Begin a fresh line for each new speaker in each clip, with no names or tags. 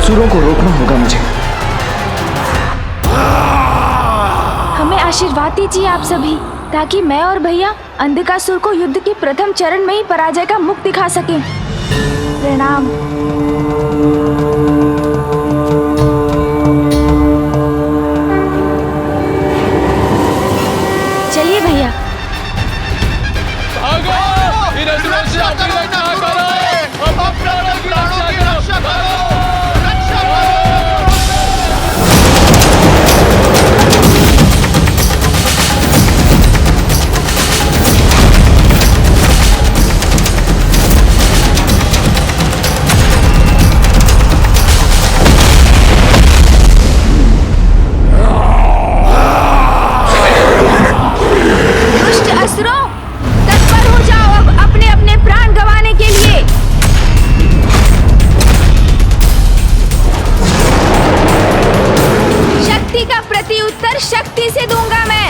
असुरों को रोकना होगा मुझे।
हमें आशीर्वाद दीजिए आप सभी, ताकि मैं और भैया अंधकासुर को युद्ध के प्रथम चरण में ही पराजय का मुख दिखा सकें। प्रणाम। चलिए भैया। शक्ति से दूंगा मैं।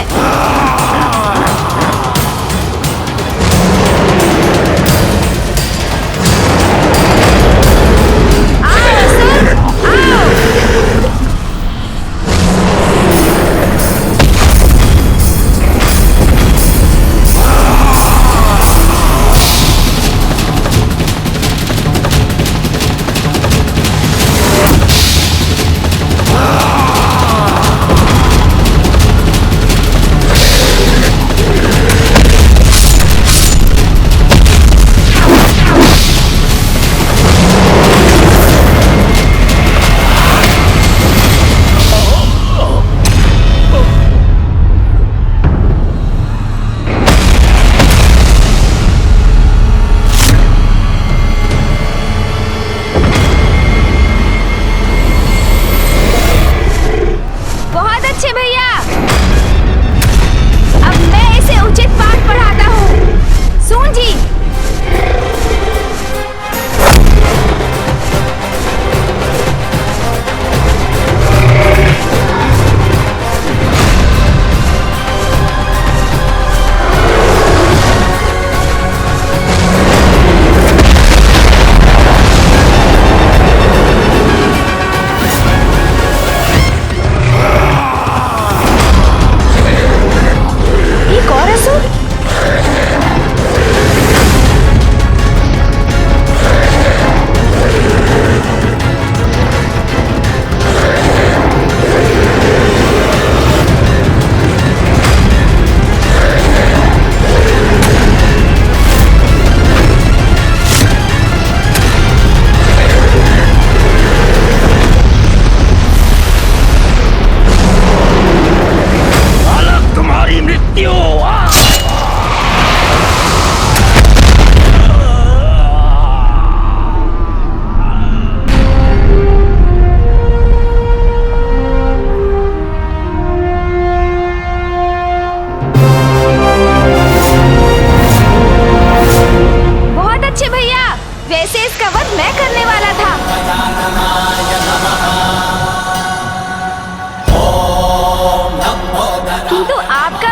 आओ असुर, आओ।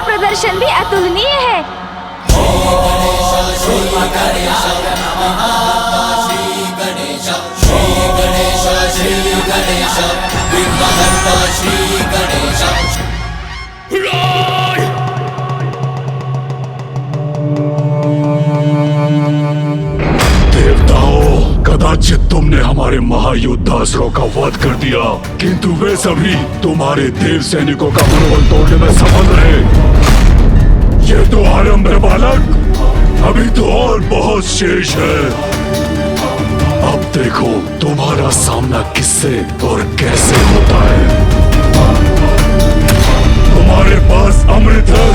प्रदर्शन भी अतुलनीय है।
देवताओं, कदाचित तुमने हमारे महायोद्धासुरों का वध कर दिया, किंतु वे सभी तुम्हारे देव सैनिकों का मनोबल तोड़ने में सफल रहे। ये तो आरंभ है बालक, अभी तो और बहुत शेष है। अब देखो तुम्हारा सामना किससे और कैसे होता है। तुम्हारे पास अमृत है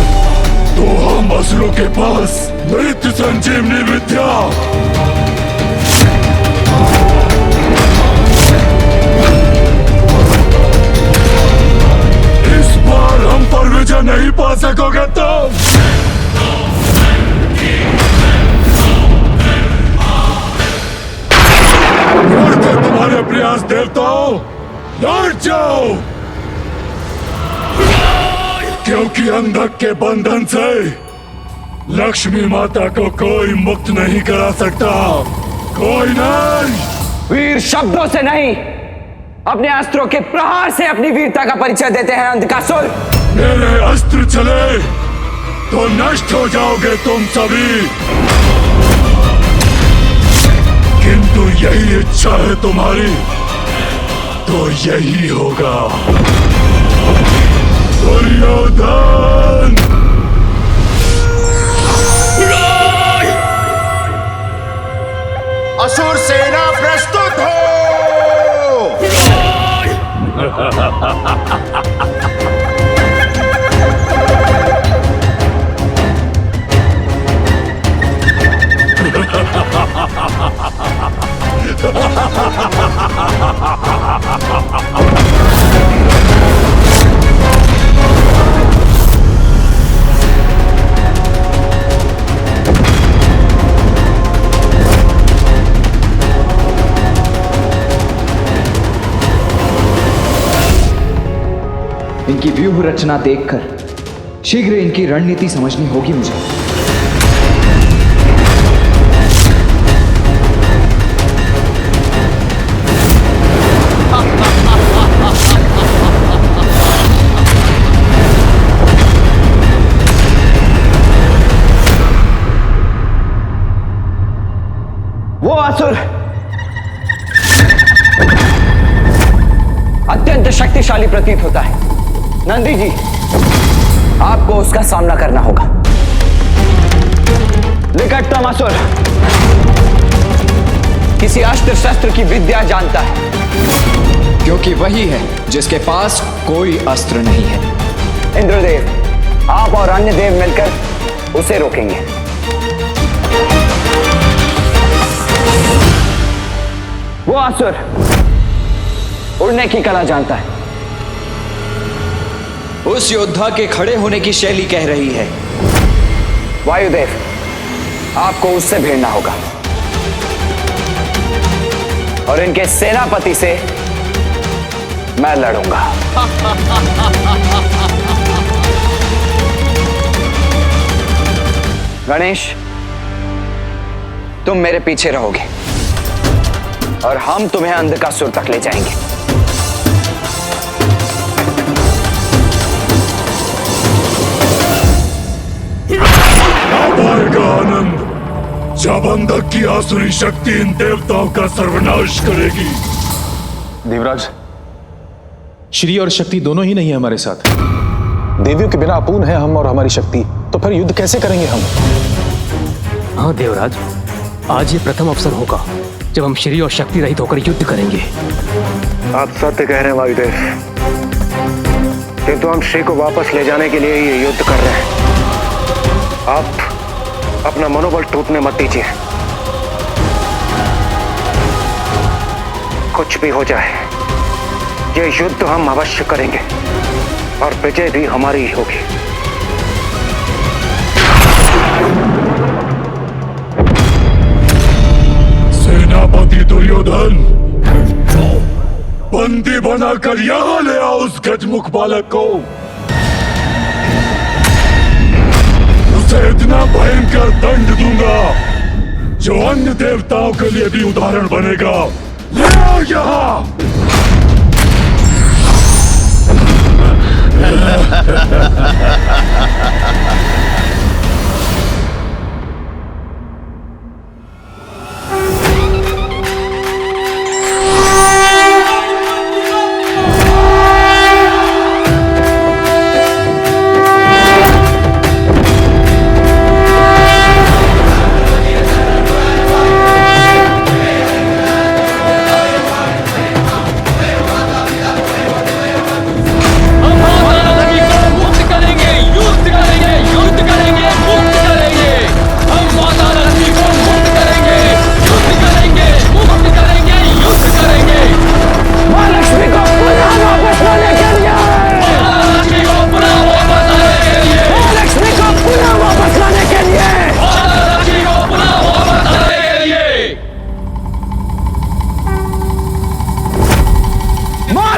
तो हम असुरों के पास मृत्यु संजीवनी विद्या। इस बार हम पर विजय नहीं पा सकोगे तुम। करते तुम्हारे प्रयास देवताओं, लौट जाओ, क्योंकि अंधक के बंधन से लक्ष्मी माता को कोई मुक्त नहीं करा सकता, कोई नहीं।
वीर शब्दों से नहीं, अपने अस्त्रों के प्रहार से अपनी वीरता का परिचय देते हैं अंधकासुर।
मेरे अस्त्र चले तो नष्ट हो जाओगे तुम सभी, किंतु यही इच्छा है तुम्हारी तो यही होगा। दुर्योधन!
असुर सेना प्रस्तुत हो।
इनकी व्यूह रचना देखकर शीघ्र इनकी रणनीति समझनी होगी मुझे।
वो असुर अत्यंत शक्तिशाली प्रतीत होता है। नंदी जी, आपको उसका सामना करना होगा। निकटतम असुर किसी अस्त्र शस्त्र की विद्या जानता है,
क्योंकि वही है जिसके पास कोई अस्त्र नहीं है।
इंद्रदेव, आप और अन्य देव मिलकर उसे रोकेंगे। वो असुर उड़ने की कला जानता है।
उस योद्धा के खड़े होने की शैली कह रही है।
वायुदेव, आपको उससे भिड़ना होगा और इनके सेनापति से मैं लड़ूंगा। गणेश, तुम मेरे पीछे रहोगे और हम तुम्हें अंधकासुर तक ले जाएंगे।
आएगा आनंद जब अंधक की आसुरी शक्ति इन देवताओं का सर्वनाश करेगी।
देवराज, श्री और शक्ति दोनों ही नहीं है हमारे साथ। देवियों के बिना अपूर्ण है हम और हमारी शक्ति, तो फिर युद्ध कैसे करेंगे हम?
हाँ देवराज, आज ये प्रथम अवसर होगा जब हम श्री और शक्ति रहित होकर युद्ध करेंगे।
आप सत्य कह रहे हैं वायुदेव, किंतु हम श्री को वापस ले जाने के लिए ये युद्ध कर रहे हैं। आप अपना मनोबल टूटने मत दीजिए। कुछ भी हो जाए, ये युद्ध हम अवश्य करेंगे और विजय भी हमारी ही होगी।
सेनापति दुर्योधन, बंदी बनाकर यहाँ ले आओ उस गजमुख बालक को। उसे इतना भयंकर दंड दूंगा जो अन्य देवताओं के लिए भी उदाहरण बनेगा। ले आओ यहाँ।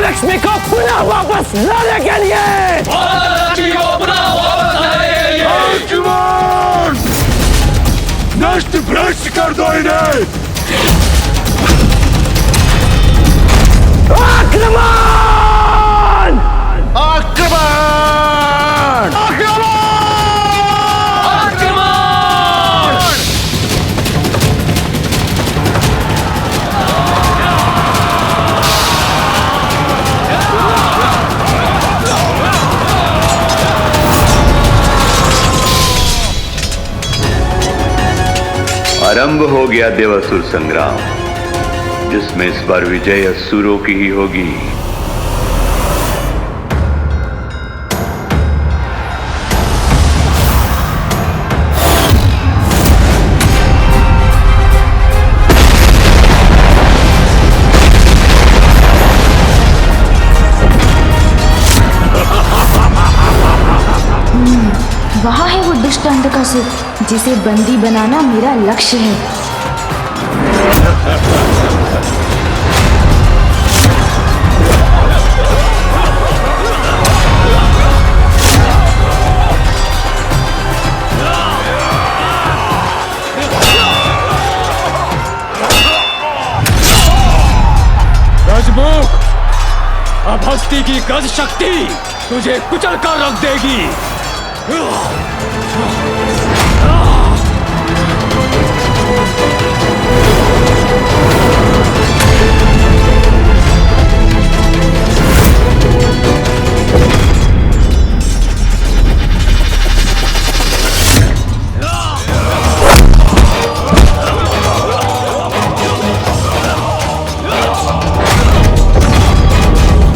लक्ष्मी को पुनः वापस लाने के लिए,
लक्ष्मी को पुनः वापस लाने के लिए अर्जुन, नष्ट भ्रष्ट कर दो इन्हें।
आक्रमण!
आक्रमण!
आरंभ हो गया देवासुर संग्राम, जिसमें इस बार विजय असुरों की ही होगी।
वहाँ है वो दुष्ट अंधकासुर, जिसे बंदी बनाना मेरा लक्ष्य है।
गजमुख, अब हस्ती की गज शक्ति तुझे कुचल कर रख देगी।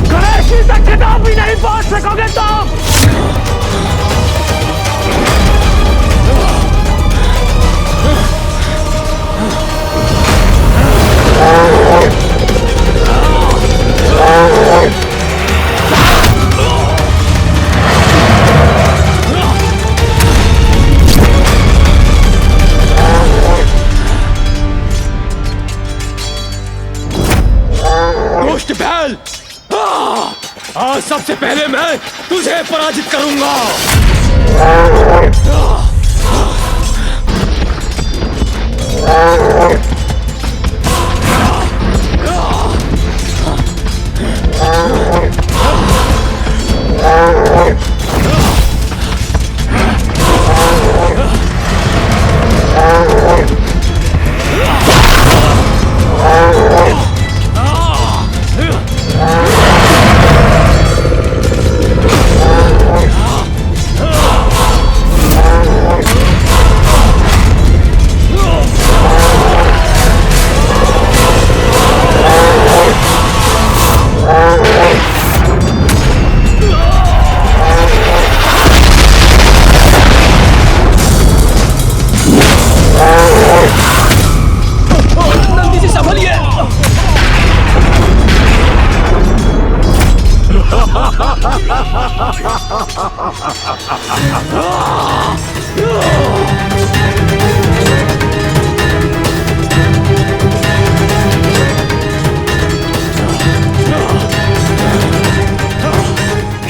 गणेश जी तक खिताब भी नहीं पहुंच सकोगे तुम।
दुष्ट बैल, आज सबसे पहले मैं तुझे पराजित करूंगा।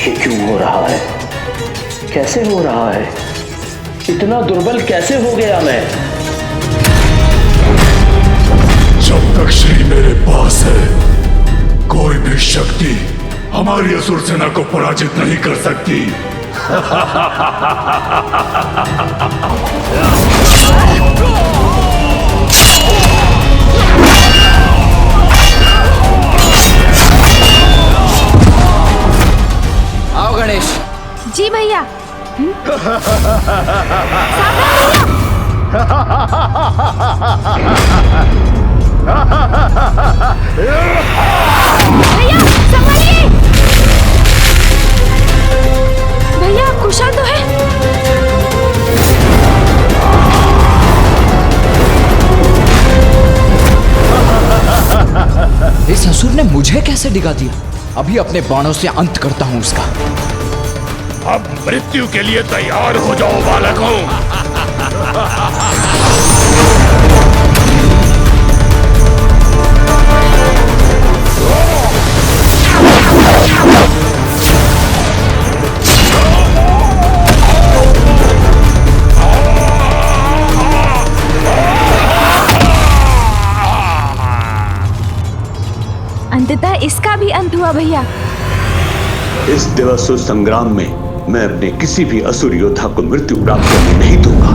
ये क्यों हो रहा है? कैसे हो रहा है? इतना दुर्बल कैसे हो गया मैं?
जब तक श्री मेरे पास है, कोई भी शक्ति हमारी असुर सेना को पराजित नहीं कर सकती।
आओ गणेश।
जी भैया। भैया संभालिए। भैया आप कुशल तो है?
इस असुर ने मुझे कैसे डिगा दिया? अभी अपने बाणों से अंत करता हूं उसका।
अब मृत्यु के लिए तैयार हो जाओ बालकों।
अंततः इसका भी अंत हुआ भैया।
इस देवासुर संग्राम में मैं अपने किसी भी असुर योद्धा को मृत्यु प्राप्त करने नहीं दूंगा।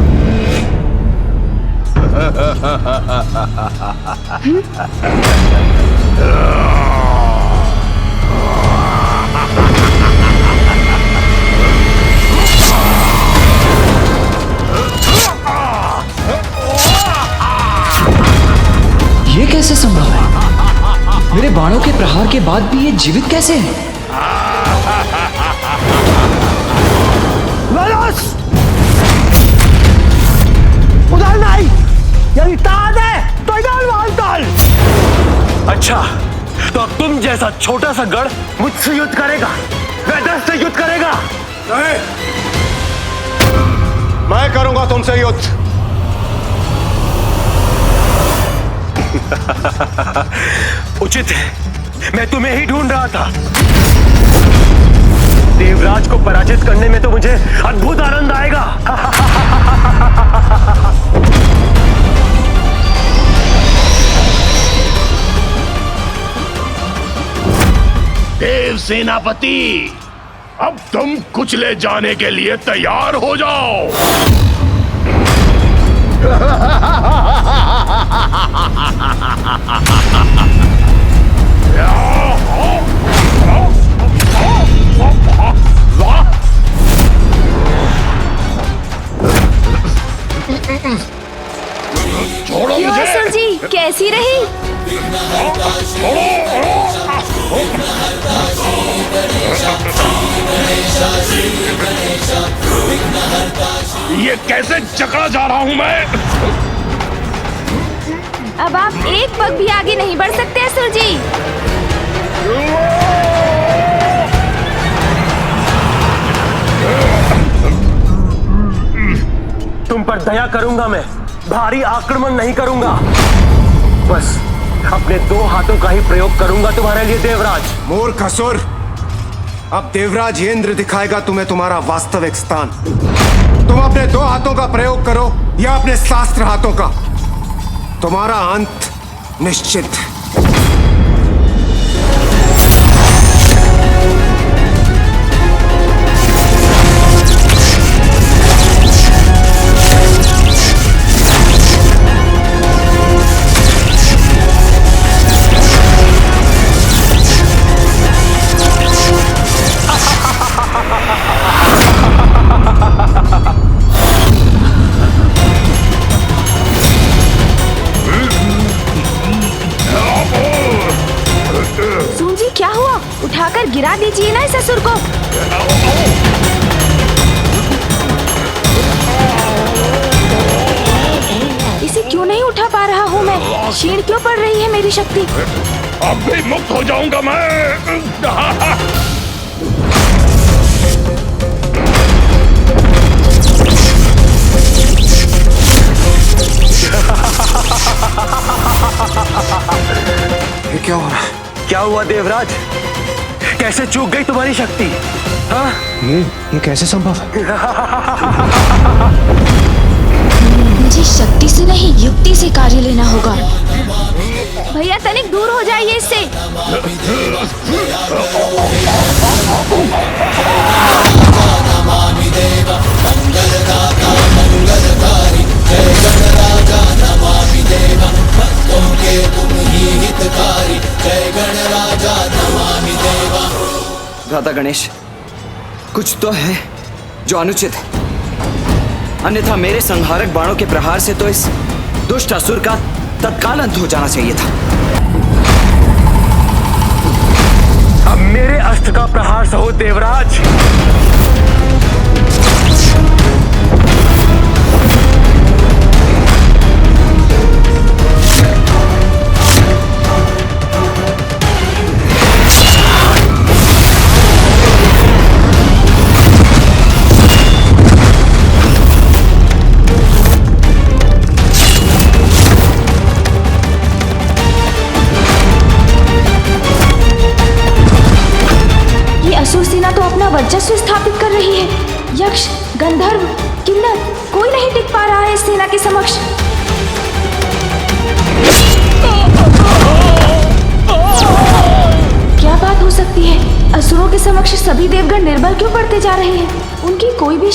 ये कैसे संभव है? मेरे बाणों के प्रहार के बाद भी ये जीवित कैसे है?
उधर नहीं, यदि ताकत है तो इधर वाल।
अच्छा, तो अब तुम जैसा छोटा सा गढ़ मुझसे युद्ध करेगा, वेदस से युद्ध करेगा?
नहीं, मैं करूंगा तुमसे युद्ध।
उचित है, मैं तुम्हें ही ढूंढ रहा था। देवराज को पराजित करने में तो मुझे अद्भुत आनंद आएगा।
देव सेनापति, अब तुम कुचले जाने के लिए तैयार हो जाओ। छोड़ो
क्यों
मुझे।
असुर जी, कैसी रही?
ये कैसे जकड़ा जा रहा हूं मैं?
अब आप एक पग भी आगे नहीं बढ़ सकते असुर जी।
तुम पर दया करूंगा मैं, भारी आक्रमण नहीं करूंगा। बस अपने दो हाथों का ही प्रयोग करूंगा तुम्हारे लिए देवराज।
मूर्ख असुर, अब देवराज इंद्र दिखाएगा तुम्हें तुम्हारा वास्तविक स्थान। तुम अपने दो हाथों का प्रयोग करो या अपने शास्त्र हाथों का, तुम्हारा अंत निश्चित।
सूजी क्या हुआ? उठाकर गिरा दीजिए ना इस असुर को। इसे क्यों नहीं उठा पा रहा हूँ मैं? क्षीण क्यों पड़ रही है मेरी शक्ति?
अब भी मुक्त हो जाऊंगा मैं।
ये क्या हो रहा है?
क्या हुआ देवराज? कैसे चूक गई तुम्हारी शक्ति? हाँ?
ये कैसे संभव है?
मुझे शक्ति से नहीं, युक्ति से कार्य लेना होगा। भैया तनिक दूर हो जाइए इससे।
भ्राता गणेश, कुछ तो है जो अनुचित है, अन्यथा मेरे संहारक बाणों के प्रहार से तो इस दुष्ट असुर का तत्काल अंत हो जाना चाहिए था।
अब मेरे अस्त्र का प्रहार सहो देवराज।
असुर सेना तो अपना वर्चस्व स्थापित कर रही है।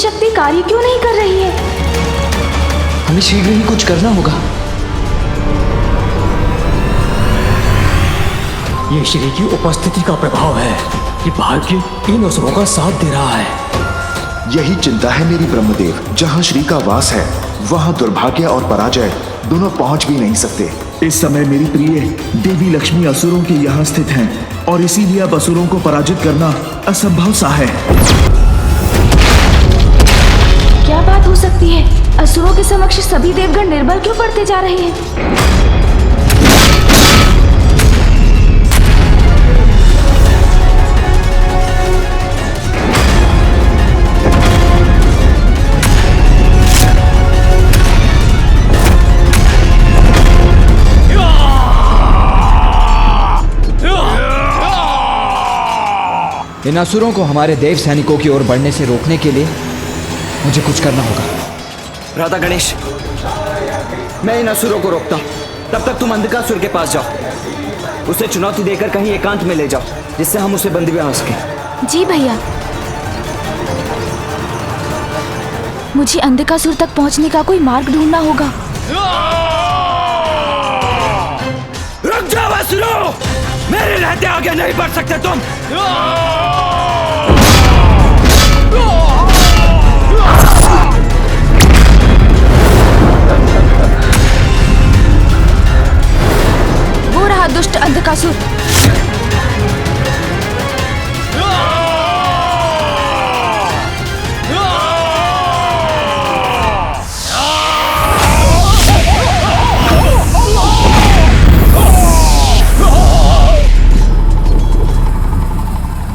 शक्ति कार्य क्यों नहीं कर रही है?
हमें शीघ्र ही कुछ करना होगा।
ये श्री की उपस्थिति का प्रभाव है कि भाग्य इन असुरों का साथ दे रहा है।
यही चिंता है मेरी ब्रह्मदेव। जहाँ श्री का वास है वहाँ दुर्भाग्य और पराजय दोनों पहुँच भी नहीं सकते।
इस समय मेरी प्रिय देवी लक्ष्मी असुरों के यहाँ स्थित हैं और इसीलिए अब असुरों को पराजित करना असंभव सा है।
क्या बात हो सकती है? असुरों के समक्ष सभी देवगण निर्बल क्यों पड़ते जा रहे हैं?
इन असुरों को हमारे देव सैनिकों की ओर बढ़ने से रोकने के लिए मुझे कुछ करना होगा। राधा गणेश, मैं इन असुरों को रोकता हूँ, तब तक तुम अंधकासुर के पास जाओ। उसे चुनौती देकर कहीं एकांत में ले जाओ जिससे हम उसे बंदी बना सकें।
जी भैया। मुझे अंधकासुर तक पहुंचने का कोई मार्ग ढूंढना होगा।
रुक जाओ असुरों! मेरे रहते आगे नहीं बढ़ सकते तुम।
वो रहा दुष्ट अंधकासुर।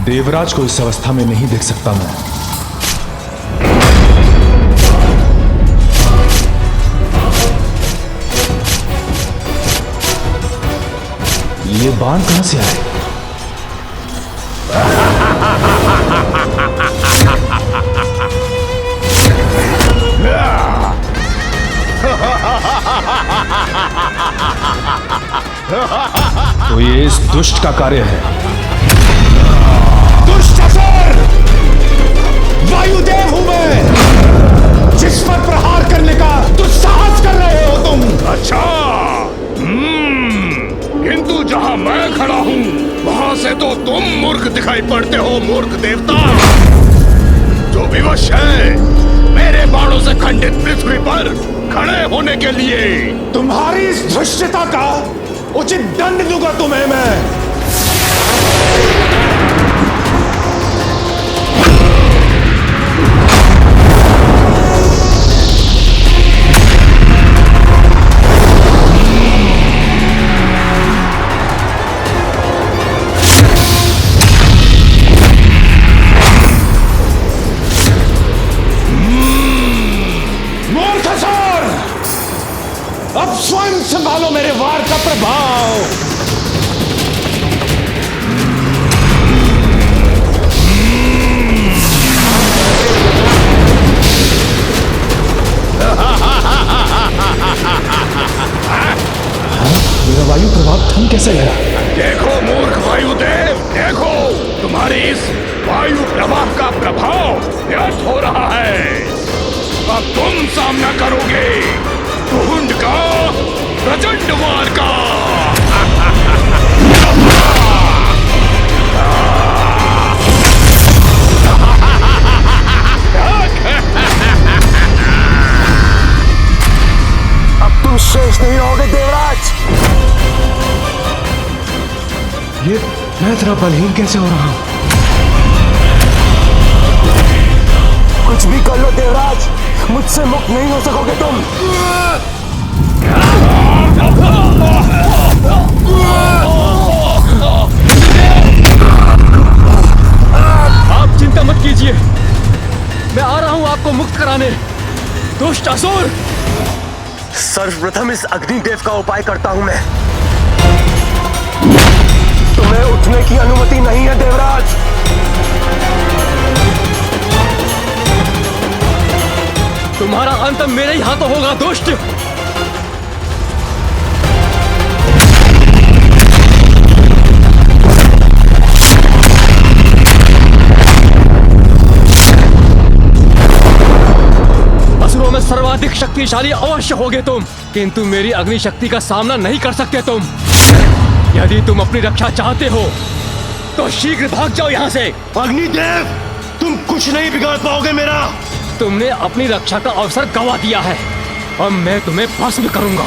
देवराज को इस अवस्था में नहीं देख सकता मैं। ये बाण कहां से आए? तो ये इस दुष्ट का कार्य है।
दुष्ट असुर! वायुदेव हूं मैं, जिस पर प्रहार करने का दुस्साहस कर रहे हो तुम। अच्छा, किंतु जहां मैं खड़ा हूं वहां से तो तुम मूर्ख दिखाई पड़ते हो, मूर्ख देवता जो विवश है मेरे बाणों से खंडित पृथ्वी पर खड़े होने के लिए। तुम्हारी इस धृष्टता का उचित दंड दूंगा तुम्हें मैं। अब स्वयं संभालो मेरे वार का प्रभाव।
मेरा वायु प्रभाव थम कैसे गया?
देखो मूर्ख वायुदेव, देखो तुम्हारी इस वायु प्रभाव का प्रभाव व्यर्थ हो रहा है। अब तुम सामना करोगे कुहुंड का, प्रचंड वार का।
अब तुम शेष नहीं रहोगे देवराज।
ये मैं इतना बलहीन कैसे हो रहा हूं?
कुछ भी कर लो देवराज, मुझसे मुक्त नहीं हो सकोगे तुम।
आप चिंता मत कीजिए, मैं आ रहा हूं आपको मुक्त कराने। दुष्ट असुर!
सर्वप्रथम इस अग्निदेव का उपाय करता हूं मैं। तुम्हें उठने की अनुमति नहीं है देवराज।
तुम्हारा अंत मेरे ही हाथों होगा दुष्ट। असुरों में सर्वाधिक शक्तिशाली अवश्य होगे तुम, किंतु मेरी अग्नि शक्ति का सामना नहीं कर सकते तुम। यदि तुम अपनी रक्षा चाहते हो तो शीघ्र भाग जाओ यहाँ से।
अग्निदेव, तुम कुछ नहीं बिगाड़ पाओगे मेरा।
तुमने अपनी रक्षा का अवसर गंवा दिया है, अब मैं तुम्हें भस्म करूंगा।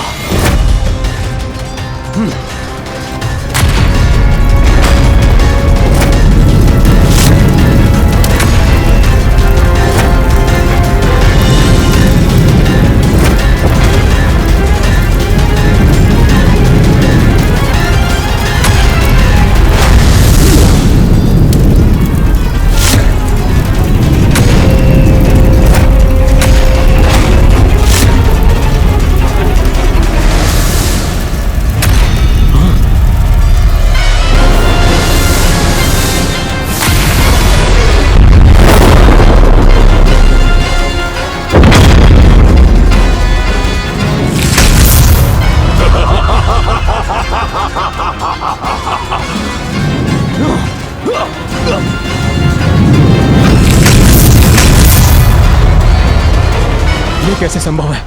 ये कैसे संभव है?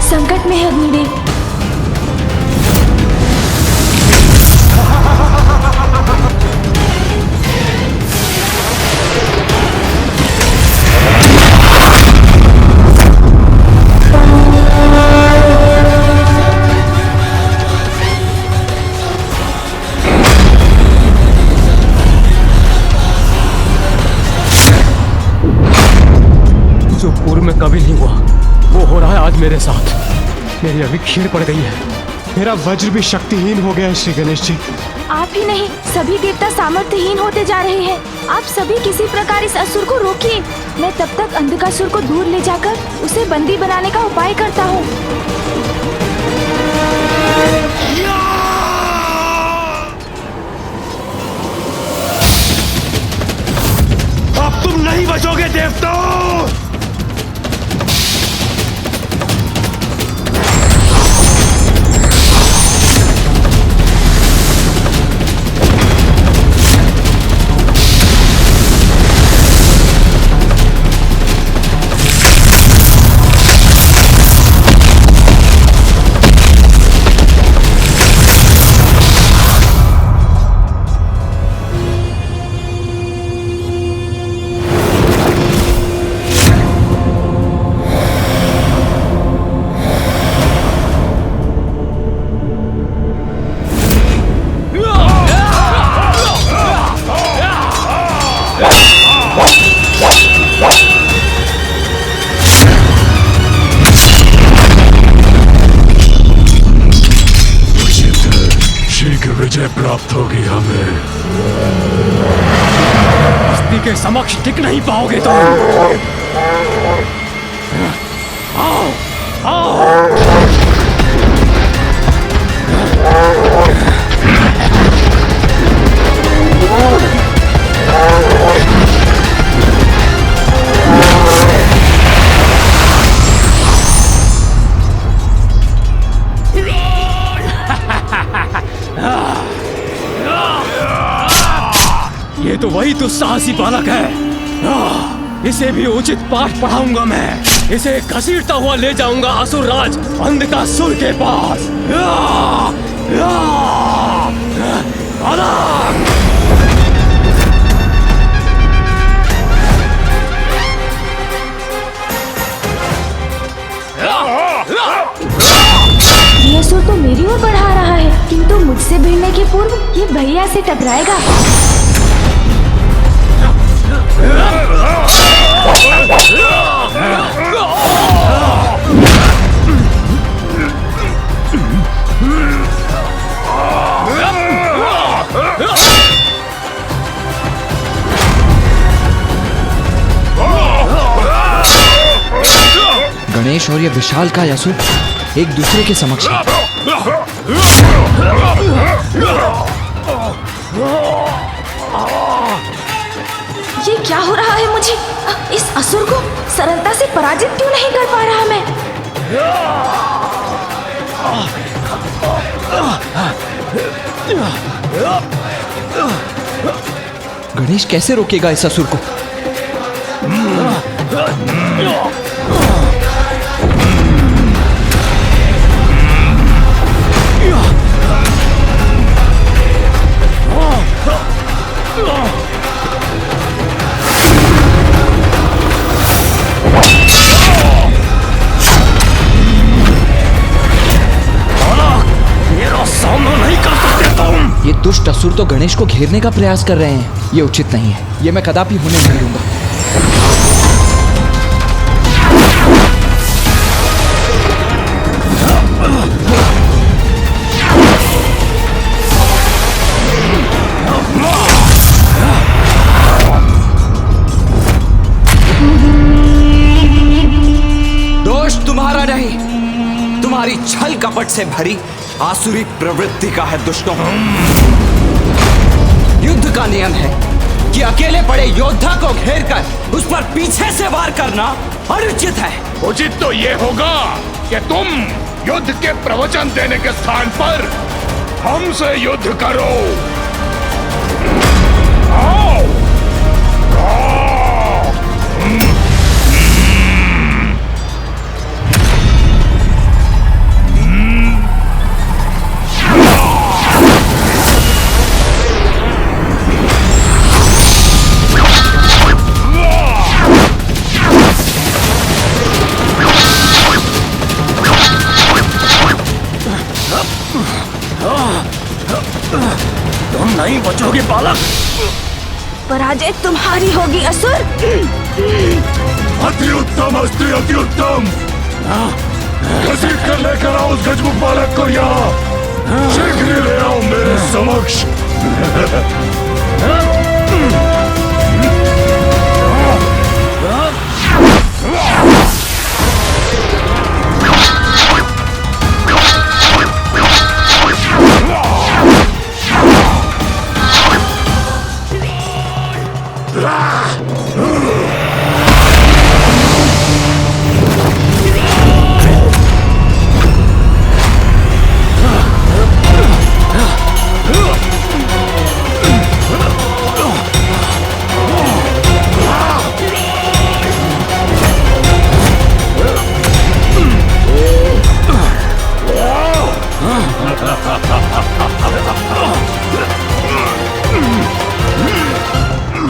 संकट में है अग्निदेव।
जो पूर्व में कभी नहीं हुआ वो हो रहा है आज मेरे साथ। मेरी अभी खीर पड़ गई है।
मेरा वज्र भी शक्तिहीन हो गया है श्री गणेश जी।
आप ही नहीं, सभी देवता सामर्थ्यहीन होते जा रहे हैं। आप सभी किसी प्रकार इस असुर को रोकिए। मैं तब तक अंधकासुर को दूर ले जाकर उसे बंदी बनाने का उपाय करता हूँ।
अब तुम नहीं बचोगे देवताओं।
विजय प्राप्त होगी हमें।
हस्ती के समक्ष टिक नहीं पाओगे तुम। आओ, आओ। ये तो वही दुस्साहसी बालक है। इसे भी उचित पाठ पढ़ाऊंगा मैं। इसे घसीटता हुआ ले जाऊंगा असुरराज अंधकासुर के पास।
ये असुर तो मेरी ओर बढ़ा रहा है, किंतु मुझसे भिड़ने के पूर्व ये भैया से टकराएगा।
गणेश और ये विशाल का असुर एक दूसरे के समक्ष है।
ये क्या हो रहा है मुझे? इस असुर को सरलता से पराजित क्यों नहीं कर पा रहा मैं?
गणेश कैसे रोकेगा इस असुर को? ये दुष्ट असुर तो गणेश को घेरने का प्रयास कर रहे हैं। ये उचित नहीं है। ये मैं कदापि होने नहीं दूंगा। दोष तुम्हारा नहीं, तुम्हारी छल कपट से भरी आसुरी प्रवृत्ति का है दुष्टों। युद्ध का नियम है कि अकेले पड़े योद्धा को घेरकर उस पर पीछे से वार करना अनुचित है।
उचित तो ये होगा कि तुम युद्ध के प्रवचन देने के स्थान पर हमसे युद्ध करो। आओ।
तुम नहीं बचोगे बालक।
पराजय तुम्हारी होगी असुर।
अति उत्तम अस्ति, अति उत्तम। घसीट कर लेकर आओ उस गजमुख बालक को यहाँ। शीघ्र ले आओ मेरे समक्ष।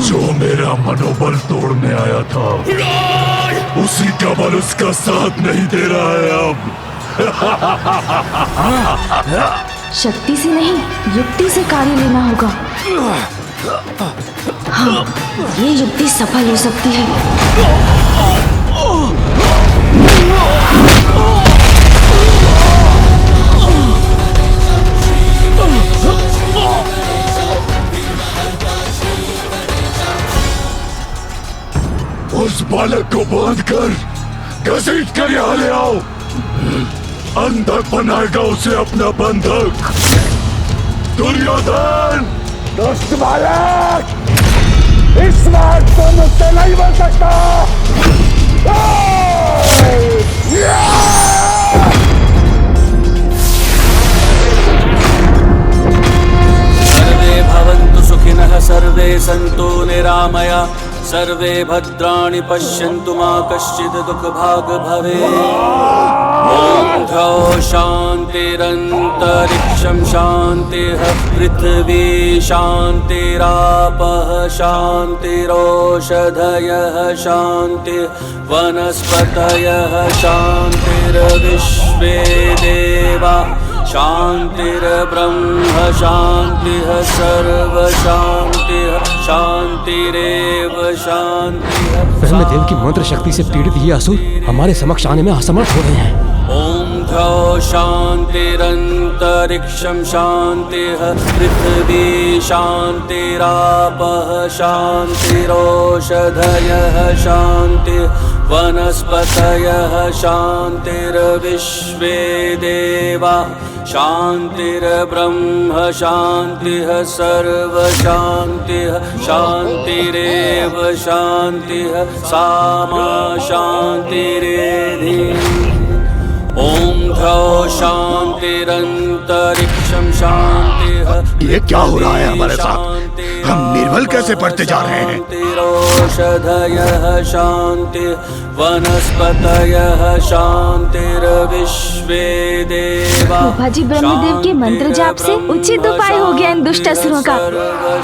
जो मेरा मनोबल तोड़ने आया था, उसी का बल उसका साथ नहीं दे रहा है अब।
शक्ति से नहीं, युक्ति से कार्य लेना होगा। हाँ, ये युक्ति सफल हो सकती है।
उस बालक को बांध कर घसीट कर यहाँ ले आओ। अंधक बनाएगा उसे अपना बंधक। दुर्योधन!
दुष्ट बालक, इस बार तो मुझसे नहीं बन सकता।
सर्वे भवन्तु सुखिनः, सर्वे सन्तु निरामया, सर्वे भद्राणि पश्यन्तु मा कश्चित् दुःखभाग् भवेत्। ॐ द्यौः शान्तिरन्तरिक्षं शान्तिः, पृथिवी शान्तिरापः शान्तिरोषधयः शान्तिः, वनस्पतयः शान्तिर्विश्वे देवा शान्तिर्ब्रह्म शान्तिः, सर्वशान्तिः शान्तिरेव शान्तिः।
ब्रह्मदेव की मंत्र शक्ति से पीड़ित ये असुर हमारे समक्ष आने में असमर्थ हो रहे हैं।
ॐ द्यौः शान्तिरन्तरिक्षं शान्तिः, पृथिवी शान्तिरापः शान्तिरोषधयः शान्तिः, वनस्पतयः शान्तिर्विश्वे देवा शान्तिर्ब्रह्म शान्तिः सर्वशान्तिः शान्तिरेव शान्तिः सामा शान्तिरेधि ॐ द्यौः शान्तिरन्तरिक्षं शान्तिः।
ये क्या हो रहा है हमारे साथ? हम निर्बल कैसे पढ़ते जा रहे हैं?
शान्तिरोषधयः शान्तिः वनस्पतयः शान्तिर्विश्वे देवा।
जी ब्रह्मदेव के मंत्र जाप से उचित उपाय हो गया इन दुष्ट असुरों का।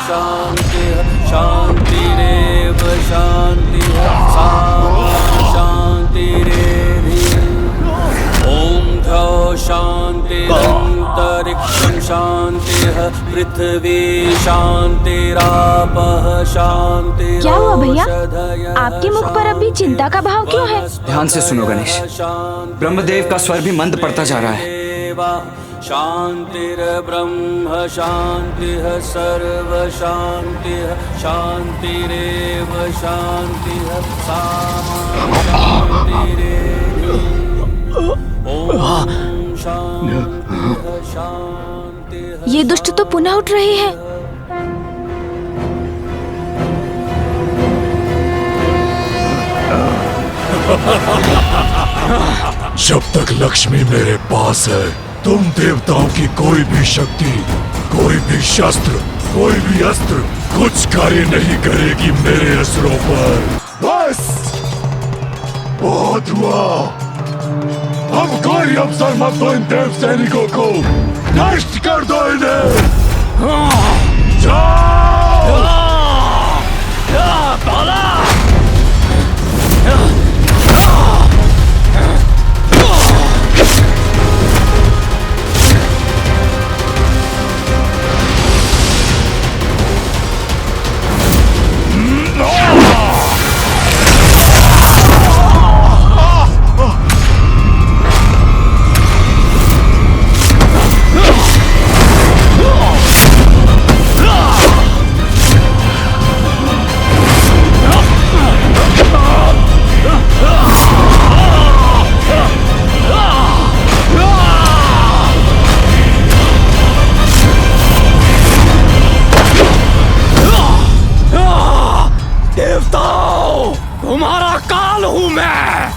शान्तिः शान्तिरेव शान्तिः सामा शान्तिरेधि ॐ द्यौः शान्तिरन्तरिक्षं शान्तिः पृथ्वी शान्तिरापः शान्तिः।
क्या हुआ भैया? आपके मुख पर अभी चिंता का भाव क्यों है?
ध्यान से सुनो गणेश, ब्रह्मदेव का स्वर भी मंद पड़ता जा रहा है।
शान्तिर्ब्रह्म शान्तिः सर्व शान्तिः शान्तिरेव शान्तिः सामा शान्तिरेधि ॐ शान्तिः शान्तिः।
ये दुष्ट तो पुनः उठ रहे हैं।
जब तक लक्ष्मी मेरे पास है, तुम देवताओं की कोई भी शक्ति, कोई भी शस्त्र, कोई भी अस्त्र कुछ कार्य नहीं करेगी मेरे असुरों पर। बस बहुत हुआ, अब कोई अवसर मत दो इन देव सैनिकों को, नष्ट कर दो इन्हें। जाओ!
तुम्हारा काल हूं मैं।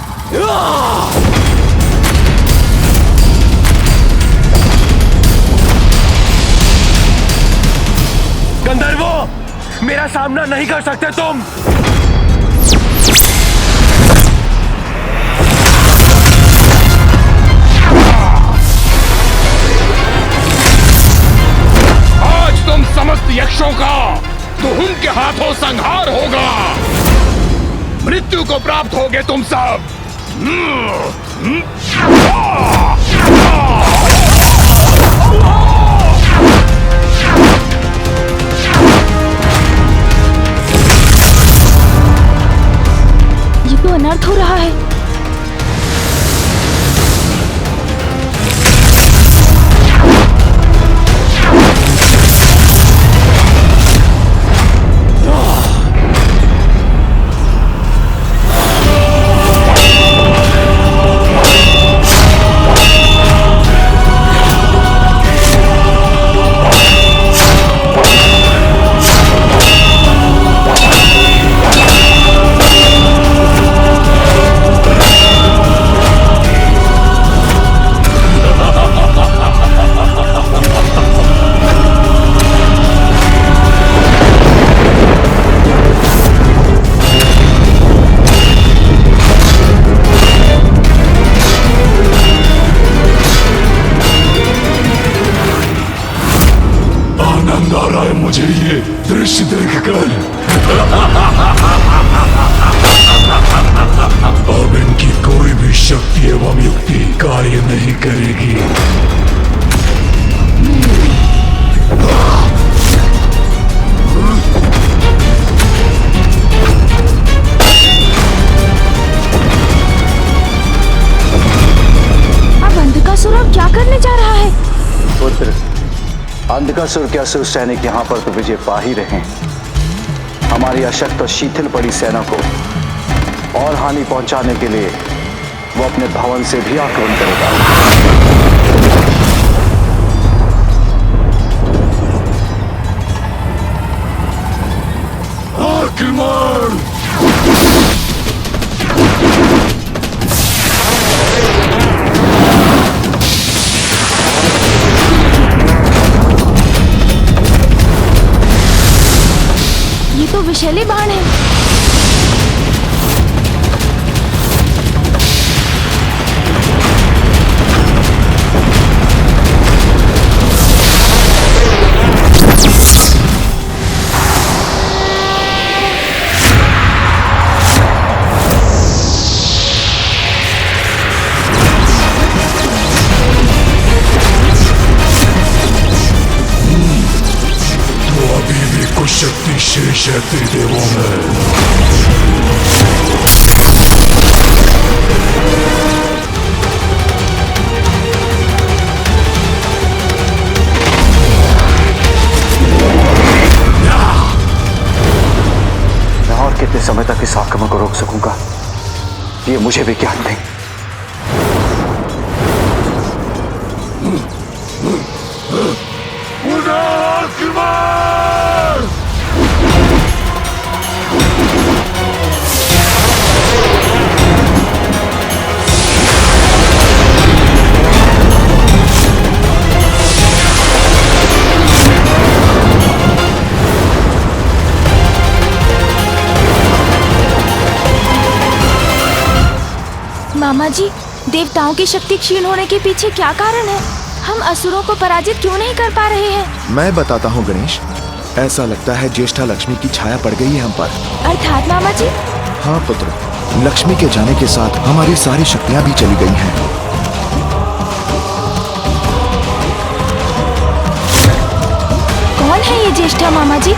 गंधर्वों, मेरा सामना नहीं कर सकते तुम।
आज तुम समस्त यक्षों का तुम के हाथों संहार होगा। मृत्यु को प्राप्त होगे तुम सब।
ये तो अनर्थ हो रहा है।
मुझे ये दृश्य देखकर अब इनकी कोई भी शक्ति एवं युक्ति कार्य नहीं करेगी।
अब अंधकासुर अब क्या करने जा रहा है?
पुत्र, अंधकासुर के असुर सैनिक यहाँ पर तो विजय पा ही रहे हैं। हमारी अशक्त और शिथिल पड़ी सेना को और हानि पहुंचाने के लिए वो अपने भवन से भी आक्रमण करेगा।
आक्रमण!
ये तो विषैले बाण है।
शक्ति शेष है त्रिदेवों में।
मैं और कितने समय तक इस आक्रमण को रोक सकूंगा, ये मुझे भी ज्ञात नहीं।
मामा जी, देवताओं की शक्ति क्षीण होने के पीछे क्या कारण है? हम असुरों को पराजित क्यों नहीं कर पा रहे हैं?
मैं बताता हूँ गणेश। ऐसा लगता है ज्येष्ठा लक्ष्मी की छाया पड़ गई है हम पर।
अर्थात मामा जी?
हाँ पुत्र, लक्ष्मी के जाने के साथ हमारी सारी शक्तियाँ भी चली गई हैं।
कौन है ये ज्येष्ठा मामा जी?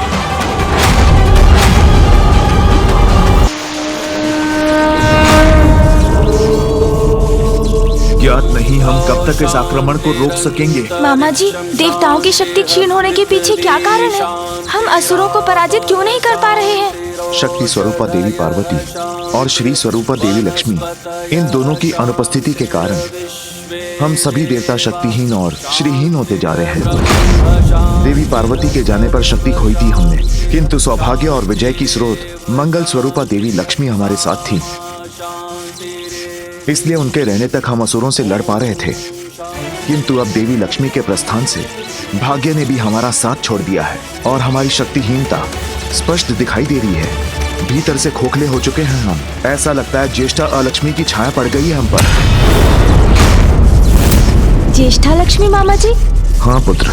ज्ञात नहीं हम कब तक इस आक्रमण को रोक सकेंगे।
मामा जी, देवताओं की शक्ति क्षीण होने के पीछे क्या कारण है? हम असुरों को पराजित क्यों नहीं कर पा रहे हैं?
शक्ति स्वरूपा देवी पार्वती और श्री स्वरूपा देवी लक्ष्मी, इन दोनों की अनुपस्थिति के कारण हम सभी देवता शक्तिहीन और श्रीहीन होते जा रहे हैं। देवी पार्वती के जाने पर शक्ति खोई थी हमने, किंतु सौभाग्य और विजय की स्रोत मंगल स्वरूपा देवी लक्ष्मी हमारे साथ थी। इसलिए उनके रहने तक हम असुरों से लड़ पा रहे थे। किंतु अब देवी लक्ष्मी के प्रस्थान से भाग्य ने भी हमारा साथ छोड़ दिया है और हमारी शक्तिहीनता स्पष्ट दिखाई दे रही है। भीतर से खोखले हो चुके हैं हम। ऐसा लगता है ज्येष्ठा अलक्ष्मी की छाया पड़ गई है हम पर।
ज्येष्ठा लक्ष्मी मामा जी?
हाँ पुत्र,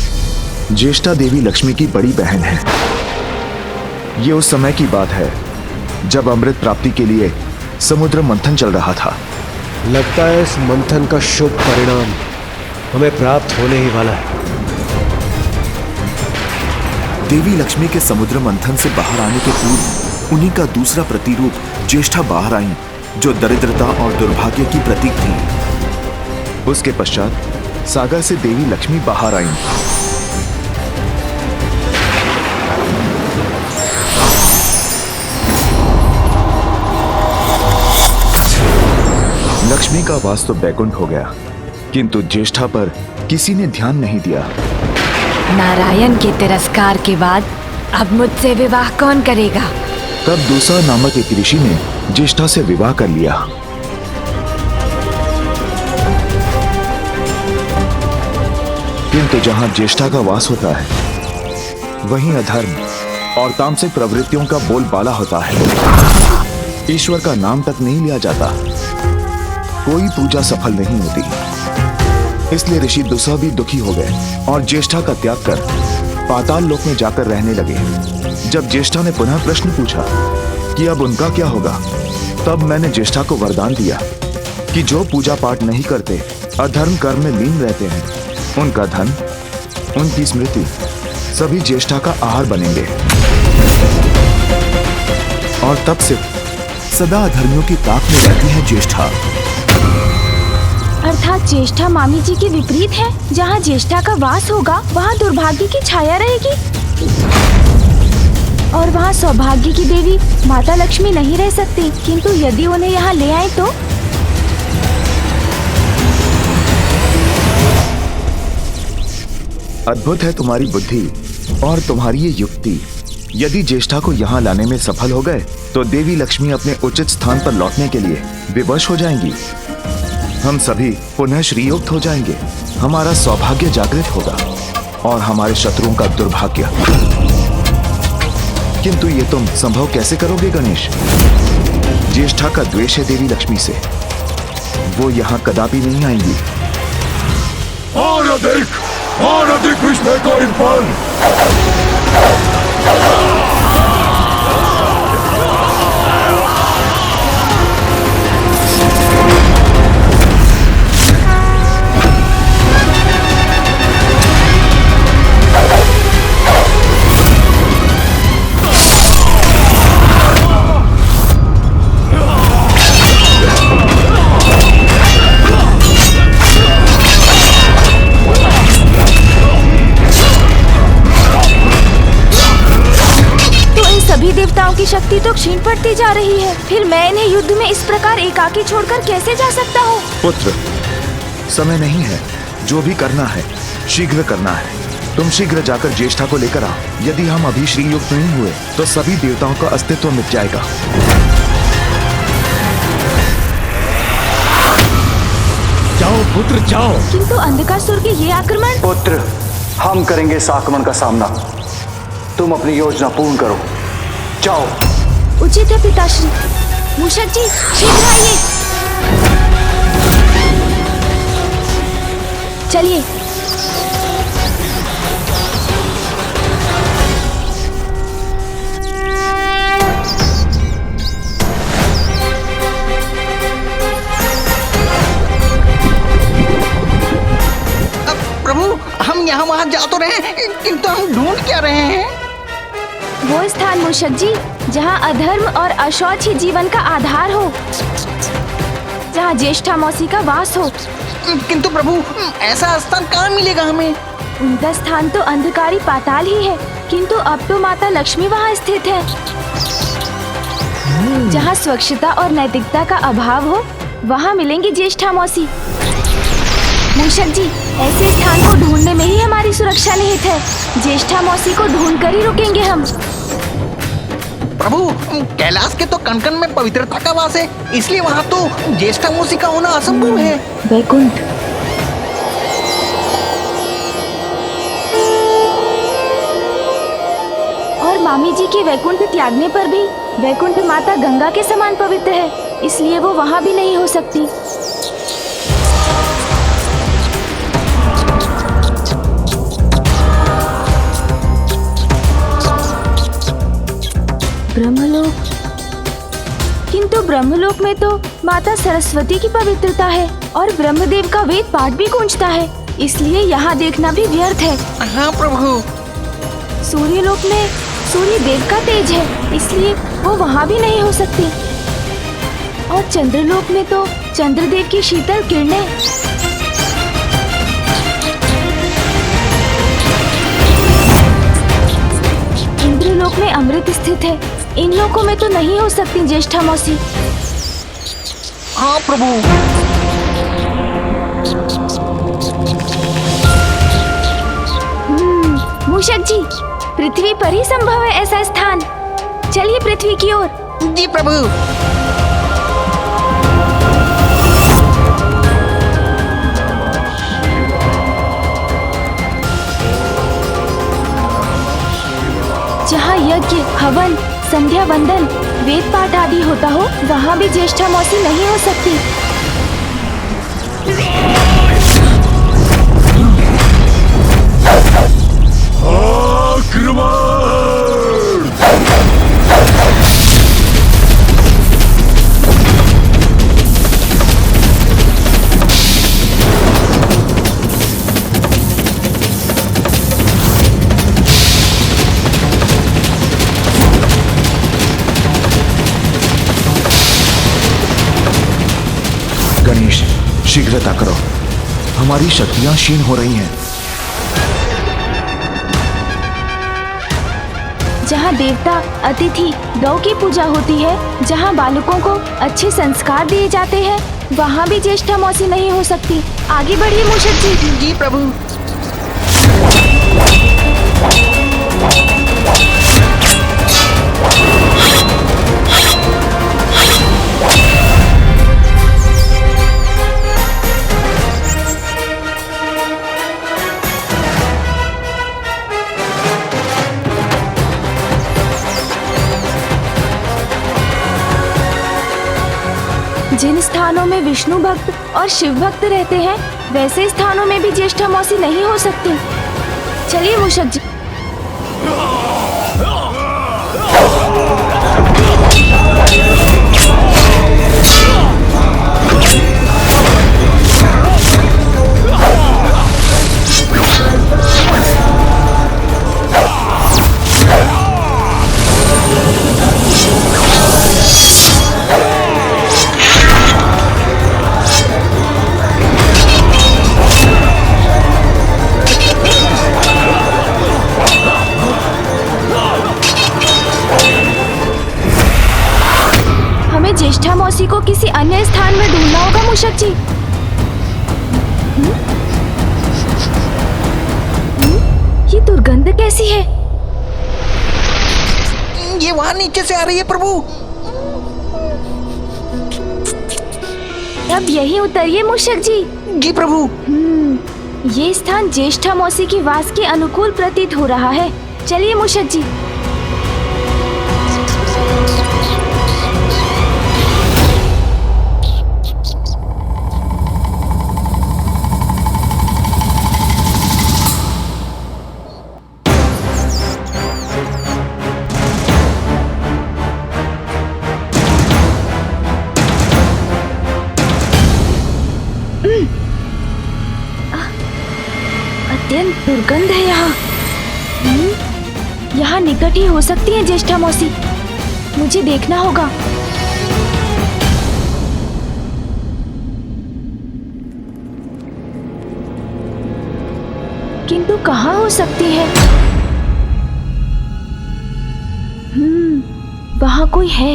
ज्येष्ठा देवी लक्ष्मी की बड़ी बहन है। ये उस समय की बात है जब अमृत प्राप्ति के लिए समुद्र मंथन चल रहा था।
लगता है इस मंथन का शुभ परिणाम हमें प्राप्त होने ही वाला है।
देवी लक्ष्मी के समुद्र मंथन से बाहर आने के पूर्व उन्हीं का दूसरा प्रतिरूप ज्येष्ठा बाहर आई, जो दरिद्रता और दुर्भाग्य की प्रतीक थी। उसके पश्चात सागर से देवी लक्ष्मी बाहर आई। लक्ष्मी का वास तो बैकुंठ हो गया, किंतु ज्येष्ठा पर किसी ने ध्यान नहीं दिया।
नारायण के तिरस्कार के बाद अब मुझसे विवाह कौन करेगा?
तब दूसरा नामक एक ऋषि ने ज्येष्ठा से विवाह कर लिया। किंतु जहां ज्येष्ठा का वास होता है, वहीं अधर्म और तामसिक प्रवृत्तियों का बोलबाला होता है। ईश्वर का नाम तक नहीं लिया जाता, कोई पूजा सफल नहीं होती। इसलिए ऋषि दुस्सह भी दुखी हो गए और ज्येष्ठा का त्याग कर पाताल लोक में जाकर रहने लगे। जब ज्येष्ठा ने पुनः प्रश्न पूछा कि अब उनका क्या होगा, तब मैंने ज्येष्ठा को वरदान दिया कि जो पूजा पाठ नहीं करते, अधर्म कर्म में लीन रहते हैं, उनका धन, उनकी स्मृति सभी ज्येष्ठा का आहार बनेंगे। और तब से सदा अधर्मियों की ताक में रहती है ज्येष्ठा।
अर्थात ज्येष्ठा मामी जी के विपरीत है। जहाँ ज्येष्ठा का वास होगा, वहाँ दुर्भाग्य की छाया रहेगी। और वहाँ सौभाग्य की देवी माता लक्ष्मी नहीं रह सकती, किंतु यदि उन्हें यहाँ ले आए तो?
अद्भुत है तुम्हारी बुद्धि और तुम्हारी ये युक्ति। यदि ज्येष्ठा को यहाँ लाने में सफल हो गए तो देवी लक्ष्मी अपने उचित स्थान पर लौटने के लिए विवश हो जाएंगी। हम सभी पुनः श्रीयुक्त हो जाएंगे, हमारा सौभाग्य जागृत होगा और हमारे शत्रुओं का दुर्भाग्य। किंतु ये तुम संभव कैसे करोगे गणेश? ज्येष्ठा का द्वेष है देवी लक्ष्मी से, वो यहाँ कदापि नहीं आएंगी।
और अधिक विस्मय को इन पर।
देवताओं की शक्ति तो क्षीण पड़ती जा रही है, फिर मैं इन्हें युद्ध में इस प्रकार एकाकी छोड़कर कैसे जा सकता हूँ?
पुत्र, समय नहीं है, जो भी करना है शीघ्र करना है। तुम शीघ्र जाकर ज्येष्ठा को लेकर आओ। यदि हम अभी श्रीयुक्त नहीं हुए तो सभी देवताओं का अस्तित्व मिट जाएगा।
जाओ पुत्र जाओ।
किंतु अंधकासुर के ये आक्रमण।
पुत्र, हम करेंगे इस आक्रमण का सामना, तुम अपनी योजना पूर्ण करो, जाओ।
उचित है पिताश्री। मूषक जी शीघ्र आइए। चलिए।
प्रभु, हम यहाँ वहाँ जा तो रहे हैं, किंतु हम ढूंढ क्या रहे हैं?
वो स्थान मूषक जी जहाँ अधर्म और अशौच ही जीवन का आधार हो, जहाँ ज्येष्ठा मौसी का वास हो।
किंतु प्रभु, ऐसा स्थान कहाँ मिलेगा हमें?
उनका स्थान तो अंधकारी पाताल ही है, किंतु अब तो माता लक्ष्मी वहाँ स्थित है। जहाँ स्वच्छता और नैतिकता का अभाव हो, वहाँ मिलेंगी ज्येष्ठा मौसी। मूषक जी, ऐसे स्थान को ढूंढने में ही हमारी सुरक्षा निहित है। ज्येष्ठा मौसी को ढूंढ कर ही रुकेंगे हम।
प्रभु, कैलाश के तो कण-कण में पवित्रता का वास है, इसलिए वहाँ तो ज्येष्ठा मौसी का होना असंभव है।
वैकुंठ। और मामी जी के वैकुंठ त्यागने पर भी वैकुंठ माता गंगा के समान पवित्र है, इसलिए वो वहाँ भी नहीं हो सकती। ब्रह्मलोक। किंतु ब्रह्मलोक में तो माता सरस्वती की पवित्रता है और ब्रह्मदेव का वेद पाठ भी गूंजता है, इसलिए यहाँ देखना भी व्यर्थ है।
हाँ प्रभु।
सूर्यलोक में सूर्य देव का तेज है, इसलिए वो वहाँ भी नहीं हो सकती। और चंद्रलोक में तो चंद्रदेव की शीतल किरणें। इंद्रलोक में अमृत स्थित है, इन लोकों में तो नहीं हो सकती ज्येष्ठा मौसी।
हाँ प्रभु।
मूषक जी, पृथ्वी पर ही संभव है ऐसा स्थान। चलिए पृथ्वी की ओर।
जी प्रभु।
जहाँ यज्ञ, हवन, संध्या वंदन, वेद पाठ आदि होता हो, वहाँ भी ज्येष्ठा मौसी नहीं हो सकती।
गणेश, शीघ्रता करो, हमारी शक्तियां क्षीण हो रही हैं।
जहाँ देवता, अतिथि, गौ की पूजा होती है, जहाँ बालकों को अच्छे संस्कार दिए जाते हैं, वहाँ भी ज्येष्ठा मौसी नहीं हो सकती। आगे बढ़िए मूषक जी।
जी प्रभु।
जिन स्थानों में विष्णु भक्त और शिव भक्त रहते हैं, वैसे स्थानों में भी ज्येष्ठा मौसी नहीं हो सकती। चलिए मूषक जी। ज्येष्ठा मौसी को किसी अन्य स्थान में ढूंढना होगा मूषक जी। ये दुर्गंध कैसी है?
ये वहाँ नीचे से आ रही है प्रभु।
अब यही उतरिए मूषक जी।
जी प्रभु।
ये स्थान ज्येष्ठा मौसी की वास के अनुकूल प्रतीत हो रहा है। चलिए मूषक जी। अत्यंत दुर्गंध है यहाँ। यहाँ निकट ही हो सकती है ज्येष्ठा मौसी। मुझे देखना होगा। किंतु कहाँ हो सकती है? वहाँ कोई है।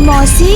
मौसी,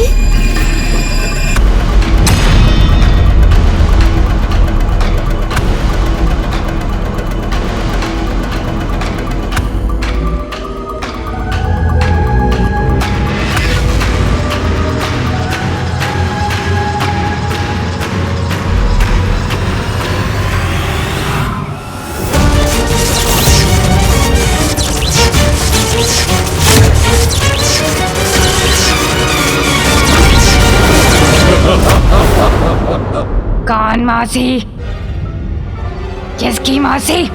कौन मौसी? किसकी मौसी?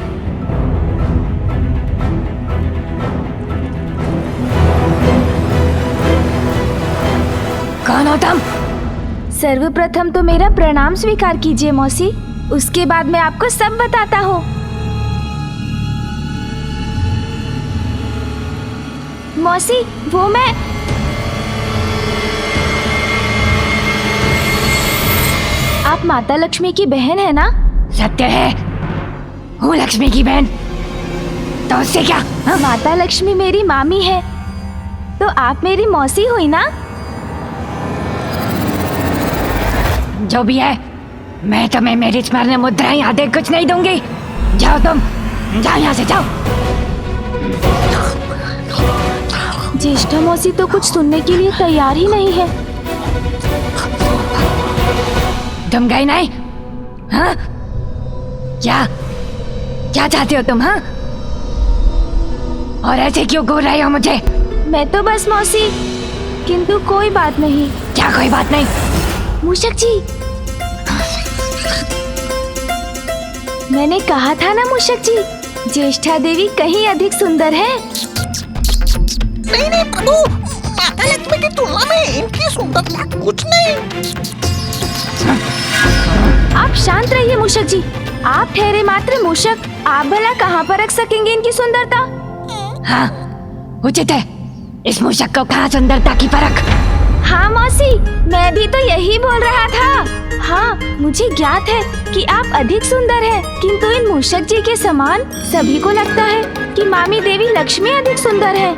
कौन हो तुम?
सर्वप्रथम तो मेरा प्रणाम स्वीकार कीजिए मौसी। उसके बाद मैं आपको सब बताता हूँ। मौसी, वो मैं आप माता लक्ष्मी की बहन है ना?
सत्य है, हूँ लक्ष्मी की बहन। तो उससे क्या?
माता लक्ष्मी मेरी मामी है, तो आप मेरी मौसी हुई ना?
जो भी है, मैं तुम्हें मेरी स्मरण मुद्राएं आदि कुछ नहीं दूंगी। जाओ तुम, जाओ यहाँ से जाओ।
ज्येष्ठा मौसी तो कुछ सुनने के लिए तैयार ही नहीं है।
तुम गई नहीं? हाँ? क्या क्या चाहते हो तुम? हाँ? और ऐसे क्यों घूर रहे हो मुझे?
मैं तो बस मौसी, किंतु कोई बात नहीं।
क्या कोई बात नहीं?
मूषक जी, मैंने कहा था ना मूषक जी, ज्येष्ठा देवी कहीं अधिक सुंदर है।
नहीं नहीं प्रभु, माता लक्ष्मी की की तुलना में इनकी सुंदरता कुछ नहीं।
आप शांत रहिए मूषक जी। आप ठहरे मात्र मूषक, आप भला कहाँ पर रख सकेंगे इनकी सुंदरता?
हाँ, उचित है। इस मूषक को कहाँ सुंदरता की परख?
हाँ मौसी, मैं भी तो यही बोल रहा था। हाँ, मुझे ज्ञात है कि आप अधिक सुंदर हैं, किंतु इन मूषक जी के समान सभी को लगता है कि मामी देवी लक्ष्मी अधिक सुंदर है।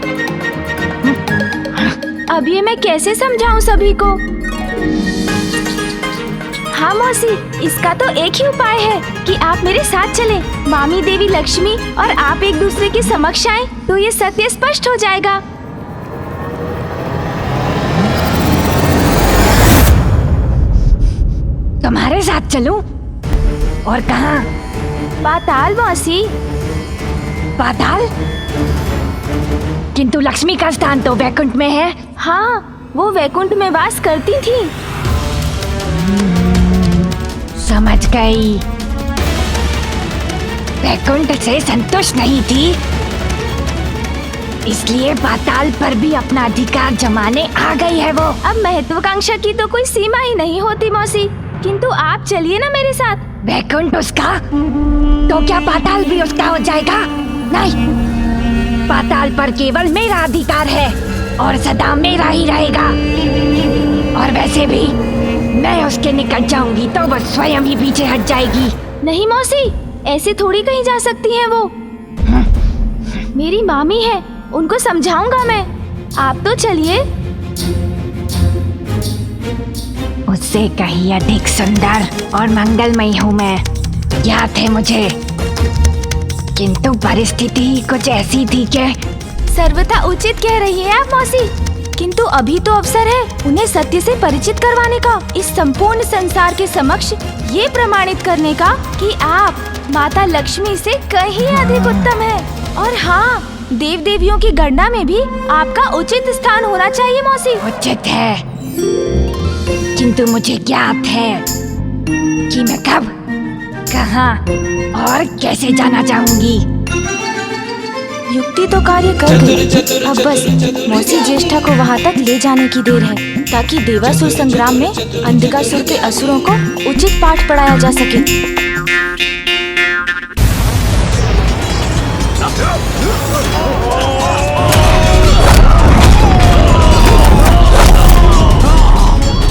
अब ये मैं कैसे समझाऊं सभी को? हाँ मौसी, इसका तो एक ही उपाय है कि आप मेरे साथ चलें। मामी देवी लक्ष्मी और आप एक दूसरे के समक्ष आएं, तो ये सत्य स्पष्ट हो जाएगा।
तुम्हारे साथ चलूं? और कहाँ?
पाताल मौसी।
पाताल? किंतु लक्ष्मी का स्थान तो वैकुंठ में है।
हाँ, वो वैकुंठ में वास करती थी।
समझ गई। वैकुंठ से संतुष्ट नहीं थी, इसलिए पाताल पर भी अपना अधिकार जमाने आ गई है वो।
अब महत्वाकांक्षा की तो कोई सीमा ही नहीं होती मौसी, किंतु आप चलिए ना मेरे साथ।
वैकुंठ उसका, तो क्या पाताल भी उसका हो जाएगा? नहीं, पाताल पर केवल मेरा अधिकार है और सदा मेरा ही रहेगा। और वैसे भी मैं उसके निकट जाऊंगी तो वो स्वयं ही पीछे हट जाएगी।
नहीं मौसी, ऐसे थोड़ी कहीं जा सकती हैं वो। मेरी मामी है, उनको समझाऊंगा मैं। आप तो चलिए।
उससे कहीं अधिक सुंदर और मंगलमयी हूँ मैं, याद है मुझे। किंतु परिस्थिति कुछ ऐसी थी कि
सर्वथा उचित कह रही है आप मौसी, किंतु अभी तो अवसर है उन्हें सत्य से परिचित करवाने का, इस संपूर्ण संसार के समक्ष ये प्रमाणित करने का कि आप माता लक्ष्मी से कहीं अधिक उत्तम है। और हाँ, देव देवियों की गणना में भी आपका उचित स्थान होना चाहिए मौसी।
उचित है, किंतु मुझे ज्ञात है कि मैं कब, कहाँ और कैसे जाना चाहूंगी।
युक्ति तो कार्य कर गई, अब बस मौसी ज्येष्ठा को वहाँ तक ले जाने की देर है, ताकि देवासुर संग्राम में अंधकासुर के असुरों को उचित पाठ पढ़ाया जा सके।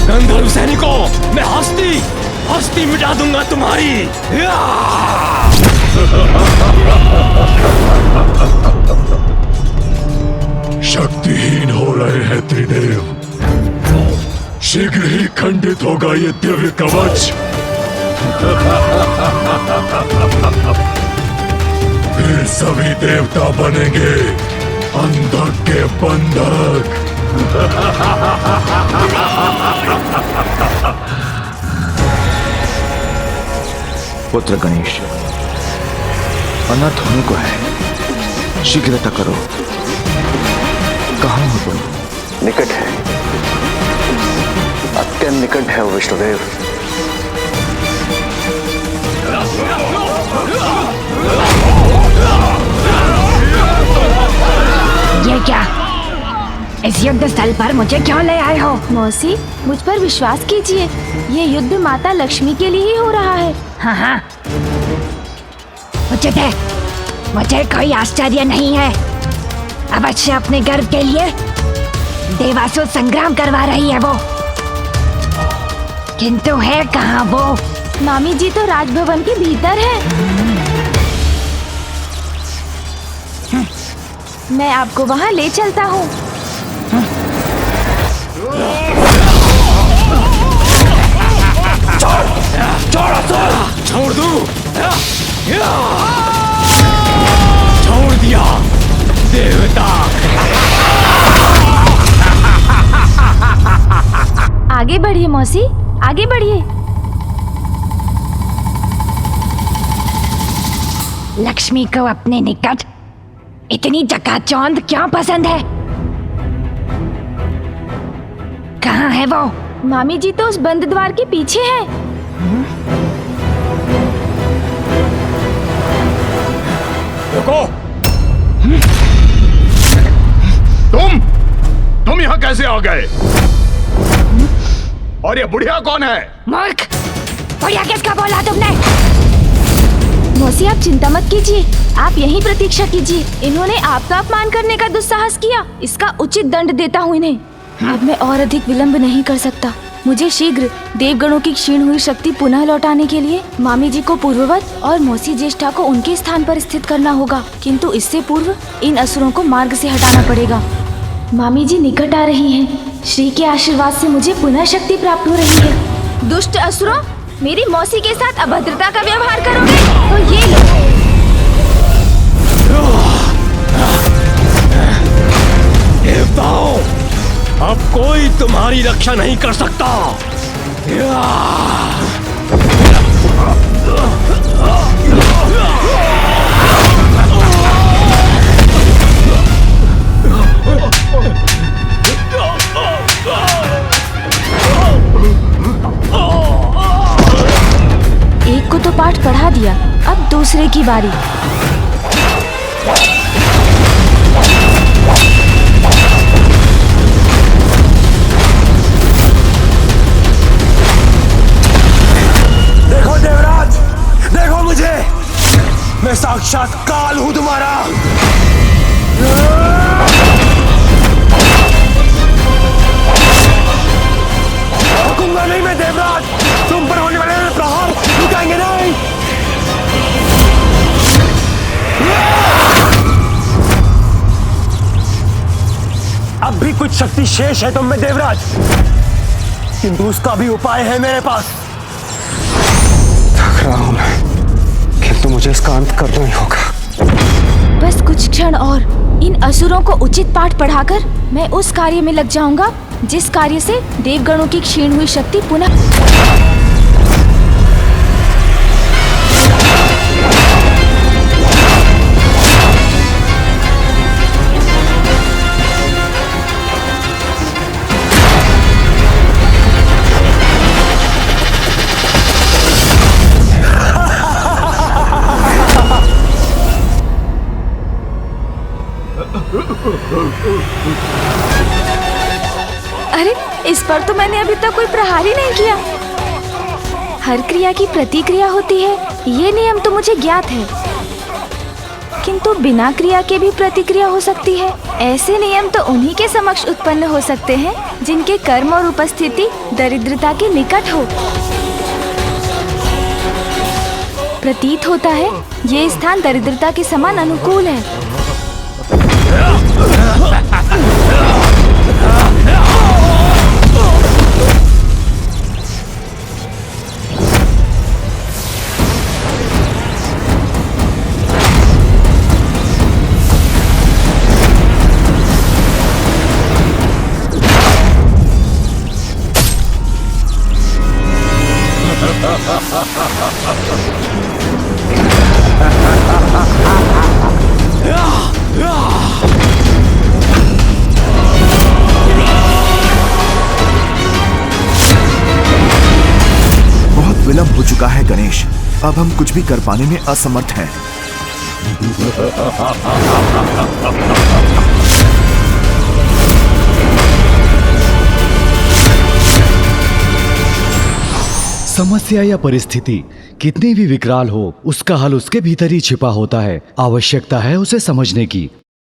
गंधर्व सैनिकों, मैं हस्ती मिटा दूंगा तुम्हारी।
शक्तिहीन हो रहे हैं त्रिदेव। शीघ्र ही खंडित होगा ये दिव्य कवच। फिर सभी देवता बनेंगे अंधक के बंधक।
पुत्र गणेश, अनर्थ होने को है, शीघ्रता करो। कहाँ हो तुम?
निकट है, अत्यंत निकट है विष्णुदेव।
ये क्या? इस युद्ध स्थल पर मुझे क्यों ले आए हो?
मौसी, मुझ पर विश्वास कीजिए, ये युद्ध माता लक्ष्मी के लिए ही हो रहा है।
हाँ हाँ, उचित है, मुझे कोई आश्चर्य नहीं है। अवश्य अपने गर्व के लिए देवासुर संग्राम करवा रही है वो, किंतु है कहाँ वो?
मामी जी तो राजभवन के भीतर है। मैं आपको वहाँ ले चलता हूँ।
छोड़ दूं? छोड़ दिया देवता।
आगे बढ़िए मौसी, आगे बढ़िए।
लक्ष्मी को अपने निकट इतनी चकाचौंध क्यों पसंद है? कहाँ है वो?
मामी जी तो उस बंद द्वार के पीछे है।
रुको! तुम यहाँ
कैसे आ गए? और ये बुढ़िया कौन है?
मूर्ख, बुढ़िया किसका बोला तुमने?
मौसी आप चिंता मत कीजिए, आप यहीं प्रतीक्षा कीजिए। इन्होंने आपका अपमान करने का दुस्साहस किया, इसका उचित दंड देता हूँ इन्हें। अब मैं और अधिक विलंब नहीं कर सकता। मुझे शीघ्र देवगणों की क्षीण हुई शक्ति पुनः लौटाने के लिए मामी जी को पूर्ववत और मौसी ज्येष्ठा को उनके स्थान पर स्थित करना होगा, किंतु इससे पूर्व इन असुरों को मार्ग से हटाना पड़ेगा। मामी जी निकट आ रही हैं। श्री के आशीर्वाद से मुझे पुनः शक्ति प्राप्त हो रही है। दुष्ट असुरों, मेरी मौसी के साथ अभद्रता का व्यवहार करोगे तो ये लो।
देवताओं, अब कोई तुम्हारी रक्षा नहीं कर सकता।
एक को तो पाठ पढ़ा दिया, अब दूसरे की बारी।
देखो देवराज, देखो मुझे, मैं साक्षात काल हूं तुम्हारा। रुकूंगा नहीं मैं देवराज, तुम पर होने वाले प्रहार रुकेंगे नहीं। अब भी कुछ शक्ति शेष है तुम में देवराज, किंतु उसका भी उपाय है मेरे पास।
थक रहा हूं मैं, किंतु मुझे इसका अंत करना ही होगा।
बस कुछ क्षण और, इन असुरों को उचित पाठ पढ़ाकर मैं उस कार्य में लग जाऊंगा जिस कार्य से देवगणों की क्षीण हुई शक्ति पुनः। अरे, इस पर तो मैंने अभी तक कोई प्रहार ही नहीं किया। हर क्रिया की प्रतिक्रिया होती है, ये नियम तो मुझे ज्ञात है, किंतु बिना क्रिया के भी प्रतिक्रिया हो सकती है। ऐसे नियम तो उन्हीं के समक्ष उत्पन्न हो सकते हैं जिनके कर्म और उपस्थिति दरिद्रता के निकट हो। प्रतीत होता है ये स्थान दरिद्रता के समान अनुकूल है।
विलंब हो चुका है गणेश, अब हम कुछ भी कर पाने में असमर्थ हैं।
समस्या या परिस्थिति कितनी भी विकराल हो, उसका हल उसके भीतर ही छिपा होता है। आवश्यकता है उसे समझने की